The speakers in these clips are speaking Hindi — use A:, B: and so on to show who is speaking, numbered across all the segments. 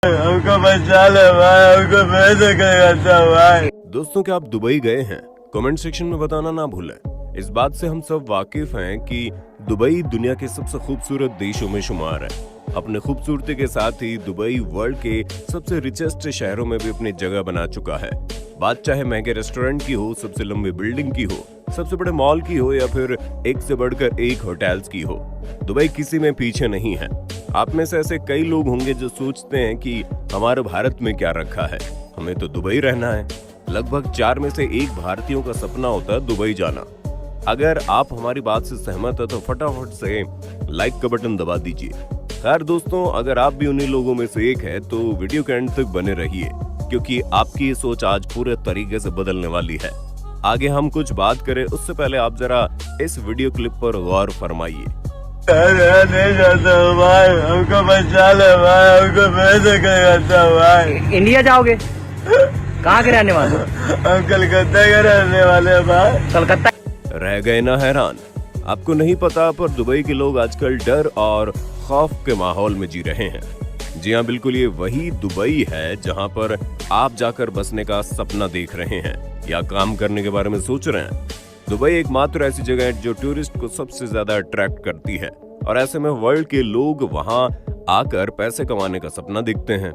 A: हमको बचा ले भाई, हमको पैसे करता भाई।
B: दोस्तों, क्या आप दुबई गए हैं? कमेंट सेक्शन में बताना ना भूलें। इस बात से हम सब वाकिफ हैं कि दुबई दुनिया के सबसे खूबसूरत देशों में शुमार है। अपने खूबसूरती के साथ ही दुबई वर्ल्ड के सबसे रिचेस्ट शहरों में भी अपनी जगह बना चुका है। बात चाहे महंगे रेस्टोरेंट की हो, सबसे लंबी बिल्डिंग की हो, सबसे बड़े मॉल की हो या फिर एक से बढ़कर एक होटल्स की हो, दुबई किसी में पीछे नहीं है। आप में से ऐसे कई लोग होंगे जो सोचते हैं कि हमारे भारत में क्या रखा है, हमें तो दुबई रहना है। लगभग 4 में से 1 भारतीयों का सपना होता है दुबई जाना। अगर आप हमारी बात से सहमत है तो फटाफट से लाइक का बटन दबा दीजिए। खैर दोस्तों, अगर आप भी उन्हीं लोगों में से एक है तो वीडियो के एंड तक बने रहिए, क्योंकि आपकी ये सोच आज पूरे तरीके से बदलने वाली है। आगे हम कुछ बात करें उससे पहले आप जरा इस वीडियो क्लिप पर गौर फरमाइए।
A: नहीं जाता भाई, हमको बचा ले भाई, हमको पैसे करता भाई।
C: इंडिया जाओगे? कहाँ के रहने वाले?
A: हम कलकत्ता के रहने वाले भाई।
C: कलकत्ता?
B: रह गए ना हैरान? आपको नहीं पता, पर दुबई के लोग आजकल डर और खौफ के माहौल में जी रहे हैं। जी हाँ, बिल्कुल ये वही दुबई है जहाँ पर आप जाकर बसने का सपना देख रहे हैं या काम करने के बारे में सोच रहे हैं। दुबई एकमात्र ऐसी जगह है जो टूरिस्ट को सबसे ज्यादा अट्रैक्ट करती है, और ऐसे में वर्ल्ड के लोग वहां आकर पैसे कमाने का सपना देखते हैं।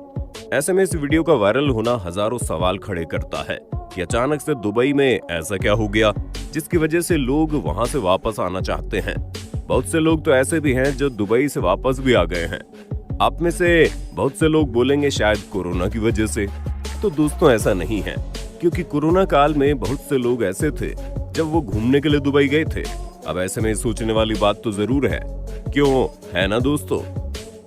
B: ऐसे में इस वीडियो का वायरल होना हजारों सवाल खड़े करता है कि अचानक से दुबई में ऐसा क्या हो गया जिसकी वजह से लोग वहां से वापस आना चाहते हैं। बहुत से लोग तो ऐसे भी हैं जो दुबई से वापस भी आ गए हैं। आप में से बहुत से लोग बोलेंगे शायद कोरोना की वजह से। तो दोस्तों, ऐसा नहीं है, क्योंकि कोरोना काल में बहुत से लोग ऐसे थे जब वो घूमने के लिए दुबई गए थे। अब ऐसे में सोचने वाली बात तो जरूर है, क्यों है ना दोस्तों?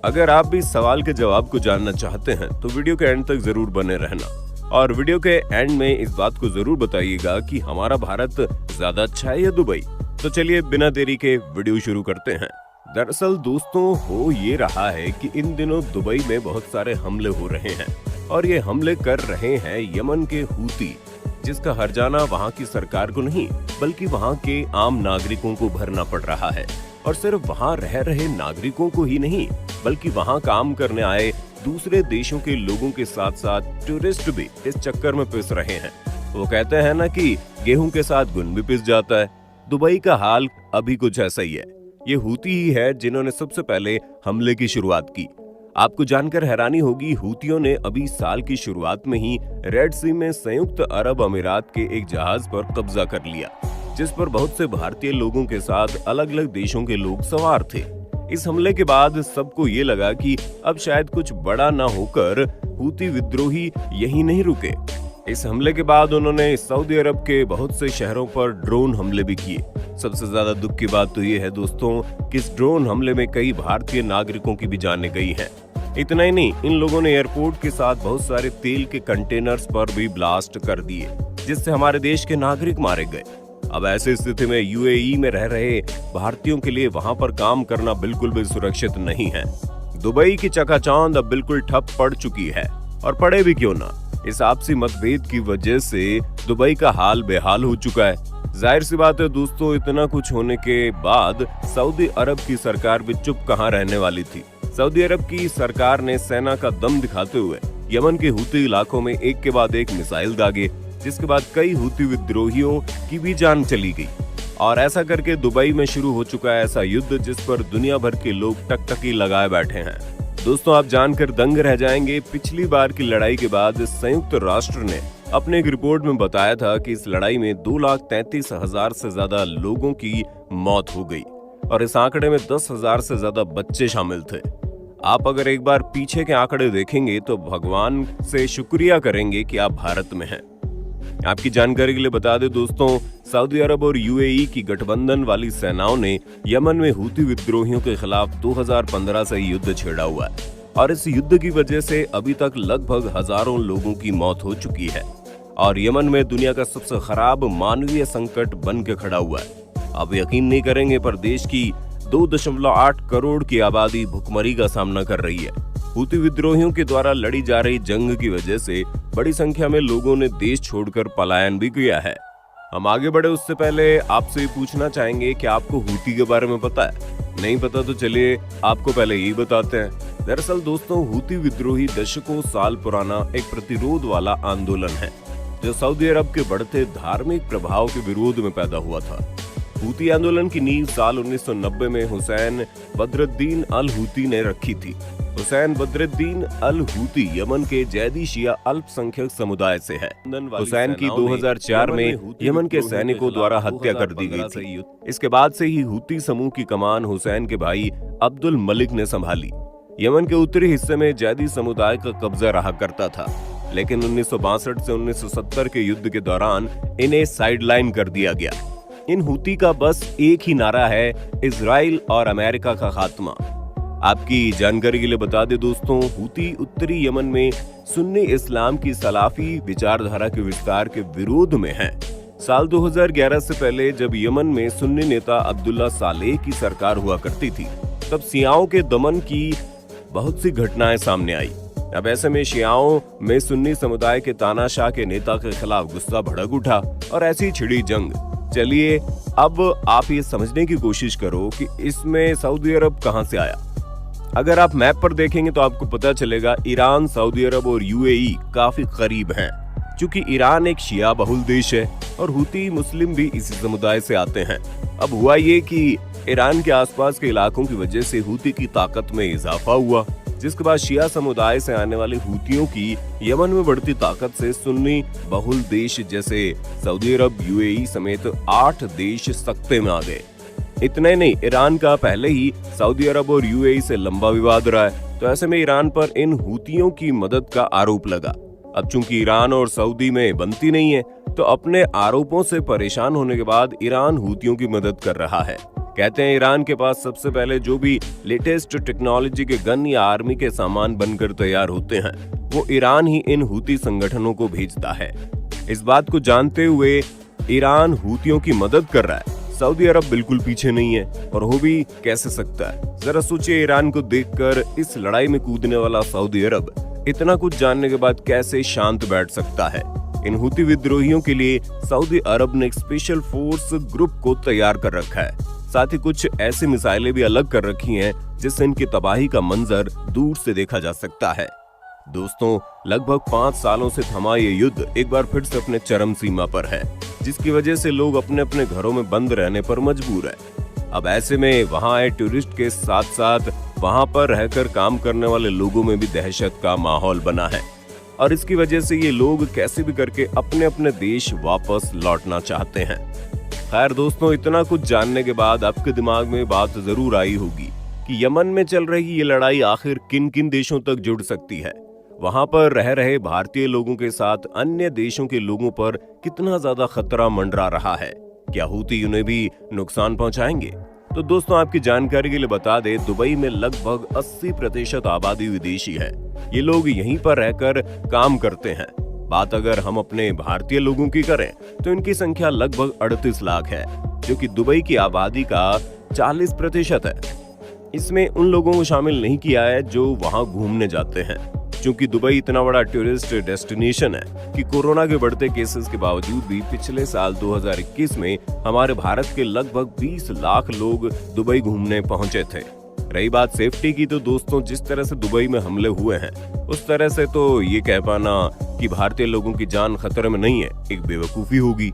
B: अगर आप भी इस सवाल के जवाब को जानना चाहते हैं तो वीडियो के एंड तक जरूर बने रहना, और वीडियो के एंड में इस बात को जरूर बताइएगा कि हमारा भारत ज्यादा अच्छा है या दुबई। तो चलिए बिना देरी के वीडियो शुरू करते हैं। दरअसल दोस्तों, हो ये रहा है कि इन दिनों दुबई में बहुत सारे हमले हो रहे हैं, और ये हमले कर रहे हैं यमन के हूती, जिसका हर्जाना वहां की सरकार को नहीं बल्कि वहां के आम नागरिकों को भरना पड़ रहा है। और सिर्फ वहां रह रहे नागरिकों को ही नहीं बल्कि वहां काम करने आए दूसरे देशों के लोगों के साथ साथ टूरिस्ट भी इस चक्कर में पिस रहे हैं। वो कहते हैं ना कि गेहूं के साथ गुण भी पिस जाता है। दुबई का हाल अभी कुछ ऐसा ही है। ये हूती ही है जिन्होंने सबसे पहले हमले की शुरुआत की। आपको जानकर हैरानी होगी, हूतियों ने अभी साल की शुरुआत में ही रेड सी में संयुक्त अरब अमीरात के एक जहाज पर कब्जा कर लिया, जिस पर बहुत से भारतीय लोगों के साथ अलग अलग देशों के लोग सवार थे। इस हमले के बाद सबको ये लगा कि अब शायद कुछ बड़ा ना होकर हूती विद्रोही यही नहीं रुके। इस हमले के बाद उन्होंने सऊदी अरब के बहुत से शहरों पर ड्रोन हमले भी किए। सबसे ज्यादा दुख की बात तो ये है दोस्तों कि इस ड्रोन हमले में कई भारतीय नागरिकों की भी जानें गई हैं। इतना ही नहीं, इन लोगों ने एयरपोर्ट के साथ बहुत सारे तेल के कंटेनर्स पर भी ब्लास्ट कर दिए, जिससे हमारे देश के नागरिक मारे गए। अब ऐसी स्थिति में यूएई में रह रहे भारतीयों के लिए वहां पर काम करना बिल्कुल भी सुरक्षित नहीं है। दुबई की चकाचौंध अब बिल्कुल ठप पड़ चुकी है, और पड़े भी क्यों ना, इस आपसी मतभेद की वजह से दुबई का हाल बेहाल हो चुका है। जाहिर सी बात है दोस्तों, इतना कुछ होने के बाद सऊदी अरब की सरकार भी चुप कहां रहने वाली थी। सऊदी अरब की सरकार ने सेना का दम दिखाते हुए यमन के हूती इलाकों में एक के बाद एक मिसाइल दागे, जिसके बाद कई हूती विद्रोहियों की भी जान चली गई। और ऐसा करके दुबई में शुरू हो चुका है ऐसा युद्ध जिस पर दुनिया भर के लोग टकटकी लगाए बैठे हैं। दोस्तों, आप जानकर दंग रह जाएंगे, पिछली बार की लड़ाई के बाद संयुक्त राष्ट्र ने अपने एक रिपोर्ट में बताया था कि इस लड़ाई में 2,33,000 से ज्यादा लोगों की मौत हो गई, और इस आंकड़े में 10,000 से ज्यादा बच्चे शामिल थे। आप अगर एक बार पीछे के आंकड़े देखेंगे तो भगवान से शुक्रिया करेंगे कि आप भारत में हैं। आपकी जानकारी के लिए बता दें दोस्तों, सऊदी अरब और यूएई की गठबंधन वाली सेनाओं ने यमन में हूती विद्रोहियों के खिलाफ 2015 से युद्ध छेड़ा हुआ है, और इस युद्ध की वजह से अभी तक लगभग हजारों लोगों की मौत हो चुकी है, और यमन में दुनिया का सबसे खराब मानवीय संकट बन के खड़ा हुआ है। आप यकीन नहीं करेंगे, पर देश की 2.8 करोड़ की आबादी भुखमरी का सामना कर रही है। हूती विद्रोहियों के द्वारा लड़ी जा रही जंग की वजह से बड़ी संख्या में लोगों ने देश छोड़कर पलायन भी किया है। हम आगे बढ़े उससे पहले आपसे ये पूछना चाहेंगे कि आपको हूती के बारे में पता है? नहीं पता तो चलिए आपको पहले यही बताते हैं। दरअसल दोस्तों, हूती विद्रोही दशकों साल पुराना एक प्रतिरोध वाला आंदोलन है जो सऊदी अरब के बढ़ते धार्मिक प्रभाव के विरोध में पैदा हुआ था। हूती आंदोलन की नींव साल 1990 में हुसैन बद्रुद्दीन अल हूती ने रखी थी। Hussain Badruddin al Houthi Yemen के जैदी शिया अल्पसंख्यक समुदाय से है। हुसैन की 2004 में यमन के सैनिकों द्वारा हत्या कर दी गई थी। इसके बाद से ही हूती समूह की कमान हुसैन के भाई अब्दुल मलिक ने संभाली। यमन के उत्तरी हिस्से में जैदी समुदाय का कब्जा रहा करता था, लेकिन 1962 से 1970 के युद्ध के दौरान इन्हें साइडलाइन कर दिया गया। इन हूती का बस एक ही नारा है, इजराइल और अमेरिका का खात्मा। आपकी जानकारी के लिए बता दें दोस्तों, हूती उत्तरी यमन में सुन्नी इस्लाम की सलाफी विचारधारा के विस्तार के विरोध में है। साल 2011 से पहले जब यमन में सुन्नी नेता अब्दुल्ला सालेह की सरकार हुआ करती थी, तब शियाओं के दमन की बहुत सी घटनाएं सामने आई। अब ऐसे में शियाओं में सुन्नी समुदाय के तानाशाह के नेता के खिलाफ गुस्सा भड़क उठा और ऐसी छिड़ी जंग। चलिए अब आप ये समझने की कोशिश करो कि इसमें सऊदी अरब कहां से आया। अगर आप मैप पर देखेंगे तो आपको पता चलेगा ईरान, सऊदी अरब और यूएई काफी करीब हैं। क्योंकि ईरान एक शिया बहुल देश है और हूती मुस्लिम भी इसी समुदाय से आते हैं। अब हुआ ये कि ईरान के आसपास के इलाकों की वजह से हूती की ताकत में इजाफा हुआ, जिसके बाद शिया समुदाय से आने वाले हूतियों की यमन में बढ़ती ताकत से सुन्नी बहुल देश जैसे सऊदी अरब, यूएई समेत 8 देश सख्ते में आ गए। इतने नहीं, ईरान का पहले ही सऊदी अरब और यूएई से लंबा विवाद रहा है, तो ऐसे में ईरान पर इन हूतियों की मदद का आरोप लगा। अब चूंकि ईरान और सऊदी में बनती नहीं है, तो अपने आरोपों से परेशान होने के बाद ईरान हूतियों की मदद कर रहा है। कहते हैं ईरान के पास सबसे पहले जो भी लेटेस्ट टेक्नोलॉजी के गन या आर्मी के सामान बनकर तैयार होते हैं, वो ईरान ही इन हूती संगठनों को भेजता है। इस बात को जानते हुए ईरान हूतियों की मदद कर रहा है। सऊदी अरब बिल्कुल पीछे नहीं है, और हो भी कैसे सकता है। जरा सोचिए, ईरान को देखकर इस लड़ाई में कूदने वाला सऊदी अरब इतना कुछ जानने के बाद कैसे शांत बैठ सकता है। इन हूती विद्रोहियों के लिए सऊदी अरब ने एक स्पेशल फोर्स ग्रुप को तैयार कर रखा है। साथ ही कुछ ऐसी मिसाइलें भी अलग कर रखी हैं जिससे इनकी तबाही का मंजर दूर से देखा जा सकता है। दोस्तों, लगभग 5 सालों से थमा ये युद्ध एक बार फिर से अपने चरम सीमा पर है, जिसकी वजह से लोग अपने अपने घरों में बंद रहने पर मजबूर है। अब ऐसे में वहां आए टूरिस्ट के साथ साथ वहां पर रहकर काम करने वाले लोगों में भी दहशत का माहौल बना है, और इसकी वजह से ये लोग कैसे भी करके अपने अपने देश वापस लौटना चाहते हैं। खैर दोस्तों, इतना कुछ जानने के बाद आपके दिमाग में बात जरूर आई होगी कि यमन में चल रही ये लड़ाई आखिर किन किन देशों तक जुड़ सकती है। वहां पर रह रहे भारतीय लोगों के साथ अन्य देशों के लोगों पर कितना ज्यादा खतरा मंडरा रहा है। क्या हूती उन्हें भी नुकसान पहुंचाएंगे? तो दोस्तों, आपकी जानकारी के लिए बता दें, दुबई में लगभग 80% आबादी विदेशी है। ये लोग यहीं पर रहकर काम करते हैं। बात अगर हम अपने भारतीय लोगों की करें तो इनकी संख्या लगभग 38 लाख है, जो कि दुबई की आबादी का 40% है। इसमें उन लोगों को शामिल नहीं किया है जो वहां घूमने जाते हैं, क्योंकि दुबई इतना बड़ा टूरिस्ट डेस्टिनेशन है कि कोरोना के बढ़ते केसेस के बावजूद भी पिछले साल 2021 में हमारे भारत के लगभग 20 लाख लोग दुबई घूमने पहुंचे थे। रही बात सेफ्टी की, तो दोस्तों, जिस तरह से दुबई में हमले हुए हैं, उस तरह से तो ये कह पाना कि भारतीय लोगों की जान खतरे में नहीं है एक बेवकूफी होगी।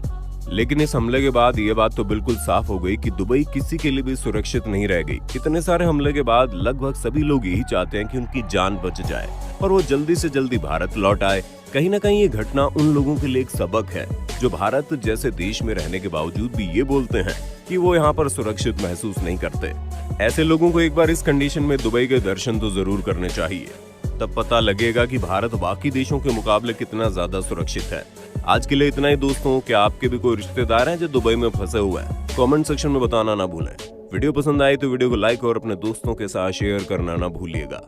B: लेकिन इस हमले के बाद ये बात तो बिल्कुल साफ हो गई कि दुबई किसी के लिए भी सुरक्षित नहीं रह गई। इतने सारे हमले के बाद लगभग सभी लोग यही चाहते हैं कि उनकी जान बच जाए और वो जल्दी से जल्दी भारत लौट आए। कहीं ना कहीं ये घटना उन लोगों के लिए एक सबक है जो भारत जैसे देश में रहने के बावजूद भी ये बोलते हैं कि वो यहाँ पर सुरक्षित महसूस नहीं करते। ऐसे लोगों को एक बार इस कंडीशन में दुबई के दर्शन तो जरूर करने चाहिए, तब पता लगेगा कि भारत बाकी देशों के मुकाबले कितना ज्यादा सुरक्षित है। आज के लिए इतना ही दोस्तों। क्या आपके भी कोई रिश्तेदार हैं जो दुबई में फंसे हुए हैं? कमेंट सेक्शन में बताना ना भूलें। वीडियो पसंद आए तो वीडियो को लाइक और अपने दोस्तों के साथ शेयर करना ना भूलिएगा।